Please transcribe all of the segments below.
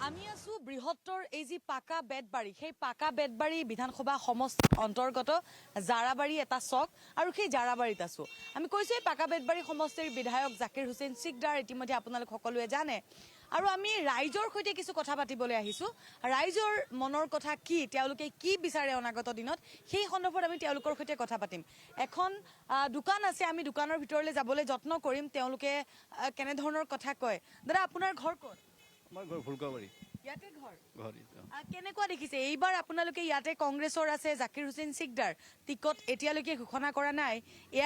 আমি আছো বৃহত্তৰ এই যে পাকা বেতবাৰী সেই পাকা বেতবাৰী বিধানসভা সমষ্টিৰ অন্তৰ্গত জাৰাবাৰী এটা চক আৰু সেই জাৰাবাৰীত আছো আমি কৈছো এই পাকা বেতবাৰী সমষ্টিৰ বিধায়ক জাকিৰ হুছেইন সিকদাৰ ইতিমধ্যে আপোনালোক সকলোৱে জানে আৰু আমি ৰাইজৰ সৈতে কিছু কথা পাতিবলৈ আহিছো ৰাইজৰ মনৰ কথা কি তেওঁলোকে কি বিচাৰে অনাগত দিনত সেই সন্দৰ্ভত আমি তেওঁলোকৰ সৈতে কথা পাতিম এখন দোকান আছে আমি দোকানৰ ভিতৰলৈ যাবলৈ যত্ন কৰিম তেওঁলোকে কেনে ধৰণৰ কথা কয় দাদা আপোনাৰ ঘৰ ক'ত আমাৰ ঘৰ ফুলকাবাৰী ইয়াতে ঘৰ ঘৰ কেনেকুৱা দেখিছে এইবাৰ আপোনালোকে ইয়াতে কংগ্ৰেছৰ আছে জাকিৰ হুছেইন সিকদাৰ টিকট এতিয়ালৈকে ঘোষণা কৰা নাই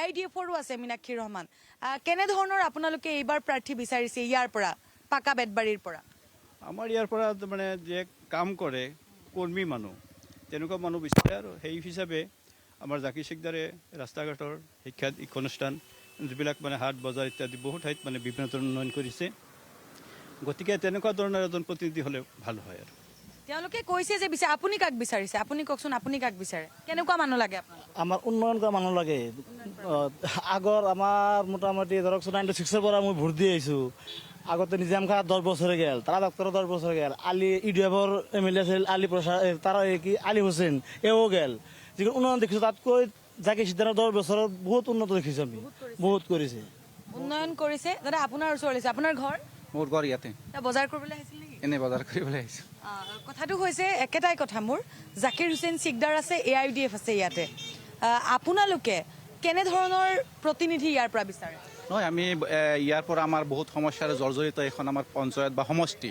AIDFৰো আছে মীনাক্ষী ৰহমান কেনে ধৰণৰ আপোনালোকে এইবাৰ প্ৰাৰ্থী বিচাৰিছে ইয়াৰ পৰা পাকা বেতবাৰীৰ পৰা আমাৰ ইয়াৰ পৰা মানে যে কাম কৰে কৰ্মী মানুহ তেনেকুৱা মানুহ বিচাৰে আৰু সেই হিচাপে আমাৰ জাকিৰ সিকদাৰে ৰাস্তা ঘাটৰ শিক্ষানুষ্ঠান যিবিলাক মানে হাট বজাৰ ইত্যাদি বহুত ঠাইত মানে বিভিন্ন ধৰণৰ উন্নয়ন কৰিছে গতিকে তেনেকুৱা ধৰণৰ এজন প্ৰতিনিধি হ'লে ভাল হয় আৰু তেওঁলোকে কৈছে যে বিচাৰে আপুনি কাক বিচাৰিছে আপুনি কওকচোন আপুনি কাক বিচাৰে কেনেকুৱা মানুহ লাগে আপোনাক আমাৰ উন্নয়ন কৰা মানুহ লাগে আগৰ আমাৰ মোটামুটি ধৰকচোন 96ৰ পৰা মই ভোট দি আহিছোঁ আগতে নিজাম খাঁ 10 বছৰে গেল তাৰা ডক্টৰৰ 10 বছৰ গেল আলি ইডিএফৰ MLA আছিল আলি প্ৰসাদ তাৰ কি আলি হুছেইন এও গেল যিটো উন্নয়ন দেখিছোঁ তাতকৈ জাকিৰ সিকদাৰৰ 10 বছৰত বহুত উন্নত দেখিছোঁ আমি বহুত কৰিছে উন্নয়ন কৰিছে দাদা আপোনাৰ ওচৰলৈ আপোনাৰ ঘৰ মোৰ ঘৰ ইয়াতে বজাৰ কৰিবলৈ আহিছিল নেকি এনে বজাৰ কৰিবলৈ আহিছোঁ কথাটো হৈছে একেটাই কথা মোৰ জাকিৰ হুছেইন সিকদাৰ আছে AIDF আছে ইয়াতে আপোনালোকে কেনে ধৰণৰ প্ৰতিনিধি ইয়াৰ পৰা বিচাৰে নহয় আমি ইয়াৰ পৰা আমাৰ বহুত সমস্যাৰে জৰ্জৰিত এখন আমাৰ পঞ্চায়ত বা সমষ্টি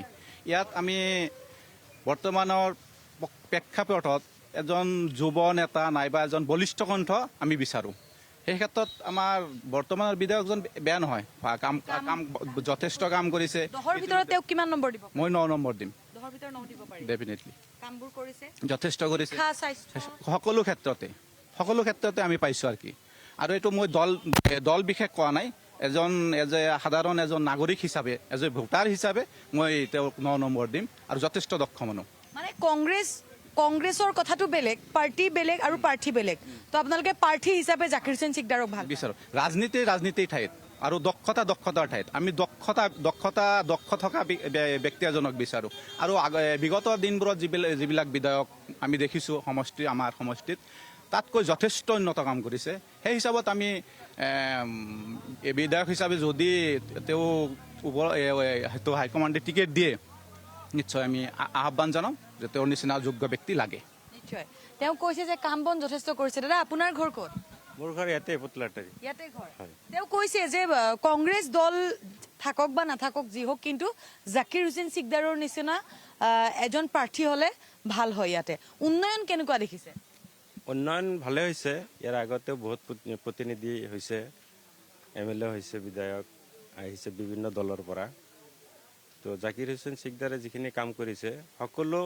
ইয়াত আমি বৰ্তমানৰ প্ৰেক্ষাপটত এজন যুৱ নেতা নাইবা এজন বলিষ্ঠ কণ্ঠ আমি বিচাৰোঁ সেই ক্ষেত্ৰত আমাৰ বৰ্তমানৰ বিধায়কজন বেয়া নহয় কাম যথেষ্ট কাম কৰিছে 10ৰ ভিতৰত তেওঁক কিমান নম্বৰ দিব মই 9 নম্বৰ দিম 10ৰ ভিতৰত 9 দিব পাৰি ডেফিনেটলি কামবোৰ কৰিছে যথেষ্ট কৰিছে শিক্ষা স্বাস্থ্য সকলো ক্ষেত্ৰতে আমি পাইছোঁ আৰু কি আৰু এইটো মই দল বিশেষ কোৱা নাই সাধাৰণ এজন নাগৰিক হিচাপে এজন ভোটাৰ হিচাপে মই তেওঁক 9 নম্বৰ দিম আৰু যথেষ্ট দক্ষ মানুহ মানে কংগ্ৰেছৰ কথাটো বেলেগ পাৰ্টি বেলেগ আৰু প্ৰাৰ্থী বেলেগ তো আপোনালোকে প্ৰাৰ্থী হিচাপে জাকিৰ হুছেইন সিকদাৰক ভাল বিচাৰোঁ ৰাজনীতিৰ ঠাইত আৰু দক্ষতাৰ ঠাইত আমি দক্ষ থকা ব্যক্তি এজনক বিচাৰোঁ আৰু বিগত দিনবোৰত যিবিলাক বিধায়ক আমি দেখিছোঁ আমাৰ সমষ্টিত তাতকৈ যথেষ্ট উন্নত কাম কৰিছে সেই হিচাপত আমি বিধায়ক হিচাপে যদি তেওঁ হাইকমাণ্ডে টিকেট দিয়ে নিশ্চয় আমি আহ্বান জনাম যে তেওঁৰ নিচিনা যোগ্য ব্যক্তি লাগে নিশ্চয় তেওঁ কৈছে যে কাম বন যথেষ্ট কৰিছে দাদা আপোনাৰ ঘৰ ক'ত মোৰ ঘৰ ইয়াতে পুতলাটাৰী ইয়াতে ঘৰ তেওঁ কৈছে যে কংগ্ৰেছ দল থাকক বা নাথাকক যি হওক কিন্তু জাকিৰ হুছেইন সিকদাৰৰ নিচিনা এজন প্ৰাৰ্থী হ'লে ভাল হয় ইয়াতে উন্নয়ন কেনেকুৱা দেখিছে উন্নয়ন ভালে হৈছে ইয়াৰ আগতেও বহুত প্ৰতিনিধি হৈছে MLA হৈছে বিধায়ক আহিছে বিভিন্ন দলৰ পৰা তো জাকিৰ হুছেইন সিকদাৰে যিখিনি কাম কৰিছে সকলো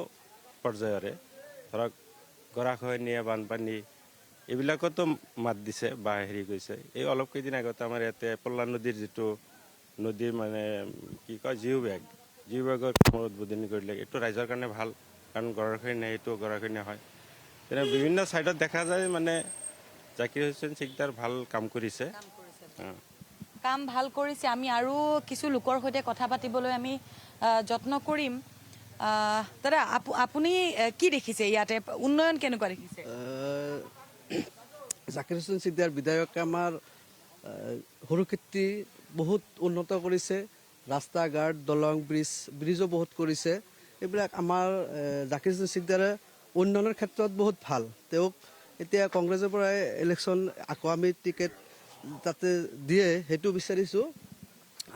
পৰ্যায়ৰে ধৰক গৰাখহনীয়া বানপানী এইবিলাকতো মাত দিছে বা হেৰি কৰিছে এই অলপ কেইদিন আগতে আমাৰ ইয়াতে পল্লা নদীৰ যিটো নদীৰ মানে কি কয় জিও বেগৰ কামৰ উদ্বোধনী কৰিলে এইটো ৰাইজৰ কাৰণে ভাল কাৰণ গৰাখহনীয়া এইটো গৰাখহনীয়া হয় তেনে বিভিন্ন ছাইডত দেখা যায় মানে জাকিৰ হুছেইন সিকদাৰ ভাল কাম কৰিছে কাম ভাল কৰিছে আমি আৰু কিছু লোকৰ সৈতে কথা পাতিবলৈ আমি যত্ন কৰিম দাদা আপুনি কি দেখিছে ইয়াতে উন্নয়ন কেনেকুৱা দেখিছে জাকিৰ হুছেইন সিকদাৰ বিধায়কে আমাৰ সৰু খেতি বহুত উন্নত কৰিছে ৰাস্তা ঘাট দলং ব্ৰিজো বহুত কৰিছে এইবিলাক আমাৰ জাকিৰ হুছেইন সিকদাৰে উন্নয়নৰ ক্ষেত্ৰত বহুত ভাল তেওঁক এতিয়া কংগ্ৰেছৰ পৰাই ইলেকশ্যন আকৌ আমি টিকেট তাতে দিয়ে সেইটো বিচাৰিছোঁ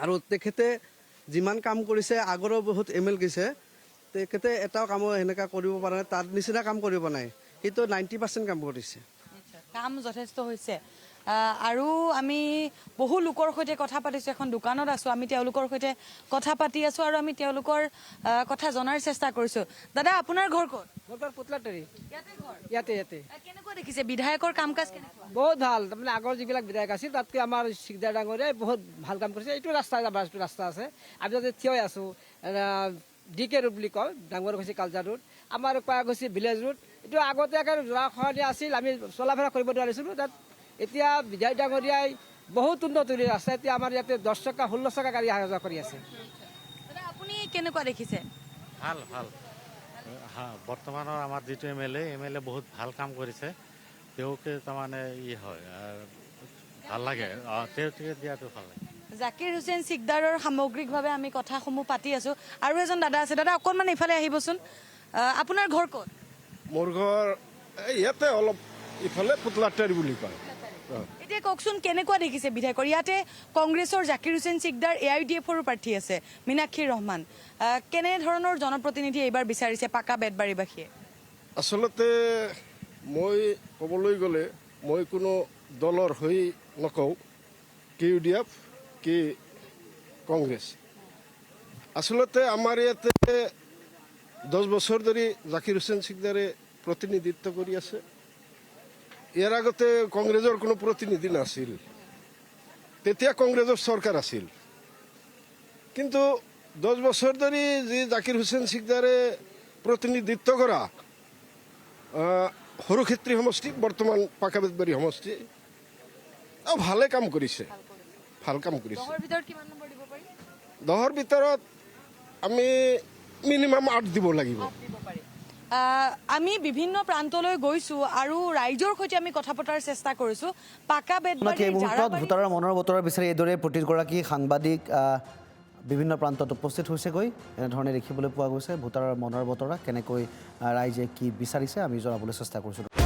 আৰু তেখেতে যিমান কাম কৰিছে আগৰো বহুত MLA গৈছে তেখেতে এটাও কামো সেনেকুৱা কৰিব পৰা নাই তাৰ নিচিনা কাম কৰিব নাই সেইটো 90% কাম কৰিছে কাম যথেষ্ট হৈছে আৰু আমি বহু লোকৰ সৈতে কথা পাতিছোঁ এখন দোকানত আছোঁ আমি তেওঁলোকৰ সৈতে কথা পাতি আছোঁ আৰু আমি তেওঁলোকৰ কথা জনাৰ চেষ্টা কৰিছোঁ দাদা আপোনাৰ ঘৰ ক'ত মোৰ ঘৰ পুতলাটাৰী ইয়াতে ঘৰ ইয়াতে কেনেকুৱা দেখিছে বিধায়কৰ কাম কাজ কেনেকুৱা বহুত ভাল তাৰমানে আগৰ যিবিলাক বিধায়ক আছিল তাতকৈ আমাৰ সিকদাৰ ডাঙৰীয়াই বহুত ভাল কাম কৰিছে এইটো ৰাস্তা আমাৰ যিটো ৰাস্তা আছে আমি যাতে থিয় আছোঁ DK ৰোড বুলি কয় ডাঙৰ হৈছে কালচাৰ ৰোড আমাৰ কোৱা গৈছে ভিলেজ ৰোড এইটো আগতে গৰাখহনীয়া আছিল আমি চলাফেৰা কৰিব নোৱাৰিছিলোঁ তাত এতিয়া বিধায়ক ডাঙৰীয়াই বহুত উন্নত কৰি আছে এতিয়া আমাৰ ইয়াতে 10 চকা 16 চকা গাড়ী অহা যোৱা কৰি আছে দাদা আপুনি কেনেকুৱা দেখিছে ভাল ভাল বৰ্তমানৰ আমাৰ যিটো এম এল এ বহুত ভাল কাম কৰিছে তেওঁকে তাৰমানে হয় ভাল লাগে তেওঁকে দিয়াটো ভাল লাগে জাকিৰ হুছেইন চিকদাৰৰ সামগ্ৰিকভাৱে আমি কথাসমূহ পাতি আছো আৰু এজন দাদা আছে দাদা অকণমান ইফালে আহিবচোন আপোনাৰ ঘৰ ক'ত মোৰ ঘৰ ইয়াতে অলপ ইফালে পুতলাটাৰী বুলি কয় এতিয়া কওকচোন কেনেকুৱা দেখিছে বিধায়কৰ ইয়াতে কংগ্ৰেছৰ জাকিৰ হুছেইন চিকদাৰ AIUDFৰ প্ৰাৰ্থী আছে মীনাক্ষী ৰহমান কেনেধৰণৰ জনপ্ৰতিনিধি এইবাৰ বিচাৰিছে পাকা বেতবাৰীবাসীয়ে আচলতে মই ক'বলৈ গ'লে মই কোনো দলৰ হৈ নকওঁ KUDF কি কংগ্ৰেছ আচলতে আমাৰ ইয়াতে 10 বছৰ ধৰি জাকিৰ হুছেইন চিকদাৰে প্ৰতিনিধিত্ব কৰি আছে ইয়াৰ আগতে কংগ্ৰেছৰ কোনো প্ৰতিনিধি নাছিল তেতিয়া কংগ্ৰেছৰ চৰকাৰ আছিল কিন্তু 10 বছৰ ধৰি যি জাকিৰ হুছেইন চিকদাৰে প্ৰতিনিধিত্ব কৰা সৰুক্ষেত্ৰী সমষ্টি বৰ্তমান পাকা বেতবাৰী সমষ্টি ভালে কাম কৰিছে ভাল কাম কৰিছে 10ৰ ভিতৰত কিমান নম্বৰ দিব পাৰি 10ৰ ভিতৰত আমি মিনিমাম 8 দিব লাগিব আমি বিভিন্ন প্ৰান্তলৈ গৈছো আৰু ৰাইজৰ সৈতে আমি কথা পতাৰ চেষ্টা কৰিছো পাকা বেতবাৰী এই মুহূৰ্তত ভোটাৰৰ মনৰ বতৰা বিচাৰি এইদৰে প্ৰতিগৰাকী সাংবাদিক বিভিন্ন প্ৰান্তত উপস্থিত হৈছেগৈ এনেধৰণে দেখিবলৈ পোৱা গৈছে ভোটাৰৰ মনৰ বতৰা কেনেকৈ ৰাইজে কি বিচাৰিছে আমি জনাবলৈ চেষ্টা কৰিছোঁ